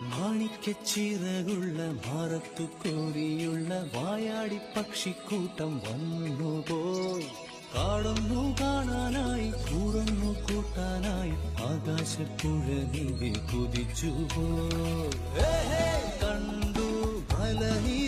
മാണിക്കച്ചിറകുള്ള മാറത്തു കോരിയുള്ള വായാടി പക്ഷിക്കൂട്ടം വന്നുപോയി. കാടൊന്നു കാണാനായി കൂടൊന്നു കൂട്ടാനായി ആകാശപ്പുഴ നീന്തി കുതിച്ചുപോയി. കണ്ടു മലനീ